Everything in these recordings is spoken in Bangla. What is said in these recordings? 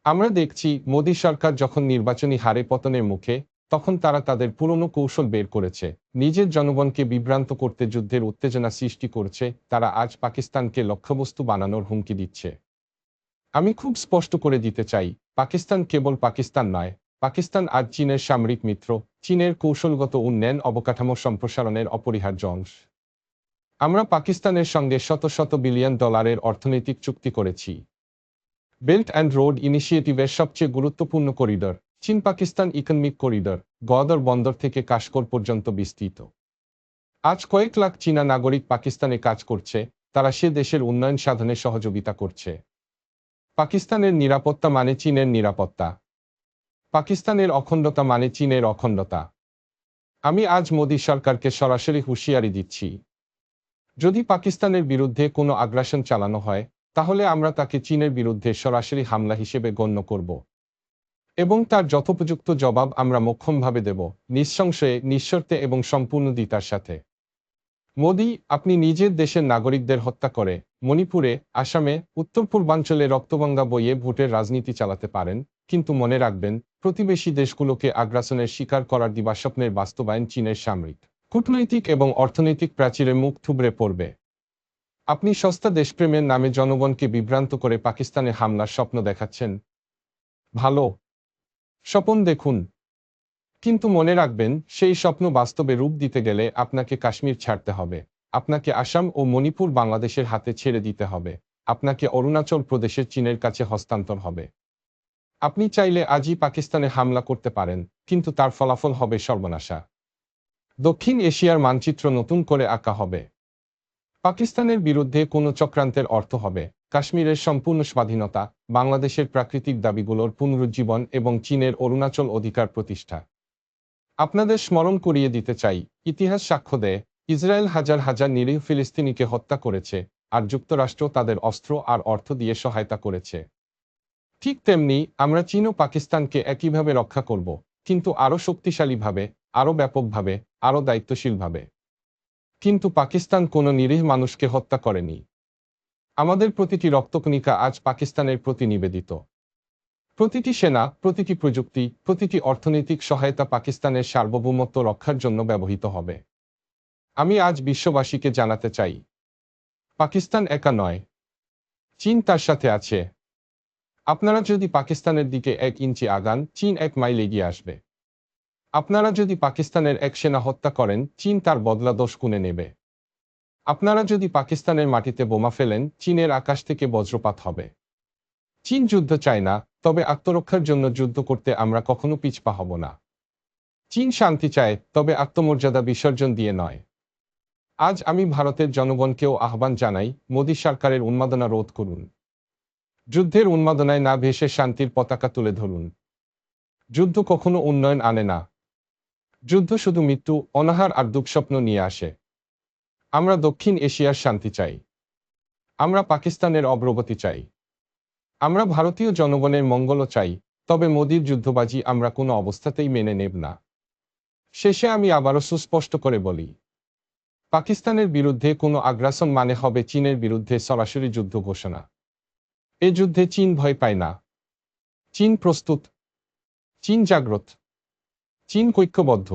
আমরা দেখছি মোদী সরকার যখন নির্বাচনী হারে পতনের মুখে, তখন তারা তাদের পুরনো কৌশল বের করেছে। নিজের জনগণকে বিভ্রান্ত করতে যুদ্ধের উত্তেজনা সৃষ্টি করছে। তারা আজ পাকিস্তানকে লক্ষ্যবস্তু বানানোর হুমকি দিচ্ছে। আমি খুব স্পষ্ট করে দিতে চাই, পাকিস্তান কেবল পাকিস্তান নয়। পাকিস্তান আজ চীনের সামরিক মিত্র, চীনের কৌশলগত উন্নয়ন অবকাঠামো সম্প্রসারণের অপরিহার্য অংশ। আমরা পাকিস্তানের সঙ্গে শত শত বিলিয়ন ডলারের অর্থনৈতিক চুক্তি করেছি। বেল্ট অ্যান্ড রোড ইনিশিয়েটিভের সবচেয়ে গুরুত্বপূর্ণ করিডর, চীন পাকিস্তান ইকোনমিক করিডর, গওদর বন্দর থেকে কাশকর পর্যন্ত বিস্তৃত। আজ কয়েক লাখ চীনা নাগরিক পাকিস্তানে কাজ করছে, তারা সে দেশের উন্নয়ন সাধনে সহযোগিতা করছে। পাকিস্তানের নিরাপত্তা মানে চীনের নিরাপত্তা। পাকিস্তানের অখণ্ডতা মানে চীনের অখণ্ডতা। আমি আজ মোদী সরকারকে সরাসরি হুঁশিয়ারি দিচ্ছি, যদি পাকিস্তানের বিরুদ্ধে কোনো আগ্রাসন চালানো হয়, তাহলে আমরা তাকে চীনের বিরুদ্ধে সরাসরি হামলা হিসেবে গণ্য করব এবং তার যথোপযুক্ত জবাব আমরা মোক্ষমভাবে দেব, নিঃসংশয়ে, নিঃশর্তে এবং সম্পূর্ণ দ্বিতার সাথে। মোদি, আপনি নিজের দেশের নাগরিকদের হত্যা করে মণিপুরে, আসামে, উত্তর পূর্বাঞ্চলে রক্তগঙ্গা বইয়ে ভোটের রাজনীতি চালাতে পারেন, কিন্তু মনে রাখবেন, প্রতিবেশী দেশগুলোকে আগ্রাসনের শিকার করার দিবাস্বপ্নের বাস্তবায়ন চীনের সামরিক, কূটনৈতিক এবং অর্থনৈতিক প্রাচীরে মুখ থুবড়ে পড়বে। আপনি সস্তা দেশপ্রেমের নামে জনগণকে বিভ্রান্ত করে পাকিস্তানে হামলার স্বপ্ন দেখাচ্ছেন। ভালো স্বপন দেখুন, কিন্তু মনে রাখবেন, সেই স্বপ্ন বাস্তবে রূপ দিতে গেলে আপনাকে কাশ্মীর ছাড়তে হবে, আপনাকে আসাম ও মণিপুর বাংলাদেশের হাতে ছেড়ে দিতে হবে, আপনাকে অরুণাচল প্রদেশের চীনের কাছে হস্তান্তর হবে। আপনি চাইলে আজই পাকিস্তানে হামলা করতে পারেন, কিন্তু তার ফলাফল হবে সর্বনাশা। দক্ষিণ এশিয়ার মানচিত্র নতুন করে আঁকা হবে। পাকিস্তানের বিরুদ্ধে কোনো চক্রান্তের অর্থ হবে কাশ্মীরের সম্পূর্ণ স্বাধীনতা, বাংলাদেশের প্রাকৃতিক দাবিগুলোর পুনরুজ্জীবন এবং চীনের অরুণাচল অধিকার প্রতিষ্ঠা। আপনাদের স্মরণ করিয়ে দিতে চাই, ইতিহাস সাক্ষ্য দেয়, ইসরায়েল হাজার হাজার নিরীহ ফিলিস্তিনিকে হত্যা করেছে, আর যুক্তরাষ্ট্র তাদের অস্ত্র আর অর্থ দিয়ে সহায়তা করেছে। ঠিক তেমনি আমরা চীন ও পাকিস্তানকে একইভাবে রক্ষা করব, কিন্তু আরও শক্তিশালীভাবে, আরও ব্যাপকভাবে, আরও দায়িত্বশীলভাবে। কিন্তু পাকিস্তান কোনো নিরীহ মানুষকে হত্যা করেনি। আমাদের প্রতিটি রক্তকণিকা আজ পাকিস্তানের প্রতি নিবেদিত। প্রতিটি সেনা, প্রতিটি প্রযুক্তি, প্রতিটি অর্থনৈতিক সহায়তা পাকিস্তানের সার্বভৌমত্ব রক্ষার জন্য ব্যবহৃত হবে। আমি আজ বিশ্ববাসীকে জানাতে চাই, পাকিস্তান একা নয়, চীন তার সাথে আছে। আপনারা যদি পাকিস্তানের দিকে 1 ইঞ্চি আগান, চীন 1 মাইল এগিয়ে আসবে। আপনারা যদি পাকিস্তানের এক সেনা হত্যা করেন, চীন তার বদলা 10 গুণে নেবে। আপনারা যদি পাকিস্তানের মাটিতে বোমা ফেলেন, চীনের আকাশ থেকে বজ্রপাত হবে। চীন যুদ্ধ চায় না, তবে আত্মরক্ষার জন্য যুদ্ধ করতে আমরা কখনো পিছপা হব না। চীন শান্তি চায়, তবে আত্মমর্যাদা বিসর্জন দিয়ে নয়। আজ আমি ভারতের জনগণকেও আহ্বান জানাই, মোদী সরকারের উন্মাদনা রোধ করুন। যুদ্ধের উন্মাদনায় না ভেসে শান্তির পতাকা তুলে ধরুন। যুদ্ধ কখনো উন্নয়ন আনে না। যুদ্ধ শুধু মৃত্যু, অনাহার আর দুঃস্বপ্ন নিয়ে আসে। আমরা দক্ষিণ এশিয়ার শান্তি চাই। আমরা পাকিস্তানের অগ্রগতি চাই। আমরা ভারতীয় জনগণের মঙ্গলও চাই, তবে মোদির যুদ্ধবাজি আমরা কোনো অবস্থাতেই মেনে নেব না। শেষে আমি আবারও সুস্পষ্ট করে বলি, পাকিস্তানের বিরুদ্ধে কোনো আগ্রাসন মানে হবে চীনের বিরুদ্ধে সরাসরি যুদ্ধ ঘোষণা। এ যুদ্ধে চীন ভয় পায় না। চীন প্রস্তুত। চীন জাগ্রত। চীন ঐক্যবদ্ধ।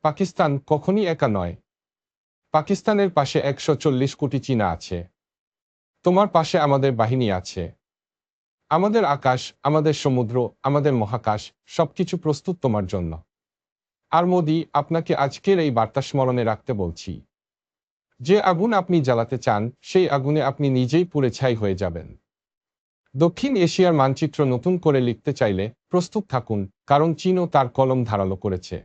পাকিস্তান কখনই একা নয়। পাকিস্তানের পাশে 140 কোটি চীনা আছে। তোমার পাশে আমাদের বাহিনী আছে। আমাদের আকাশ, আমাদের সমুদ্র, আমাদের মহাকাশ, সবকিছু প্রস্তুত তোমার জন্য। আর মোদি, আপনাকে আজকের এই বার্তা স্মরণে রাখতে বলছি, যে আগুন আপনি জ্বালাতে চান, সেই আগুনে আপনি নিজেই পুড়ে ছাই হয়ে যাবেন। দক্ষিণ এশিয়ার মানচিত্র নতুন করে লিখতে চাইলে প্রস্তুত থাকুন, কারণ চীনও তার কলম ধারালো করেছে।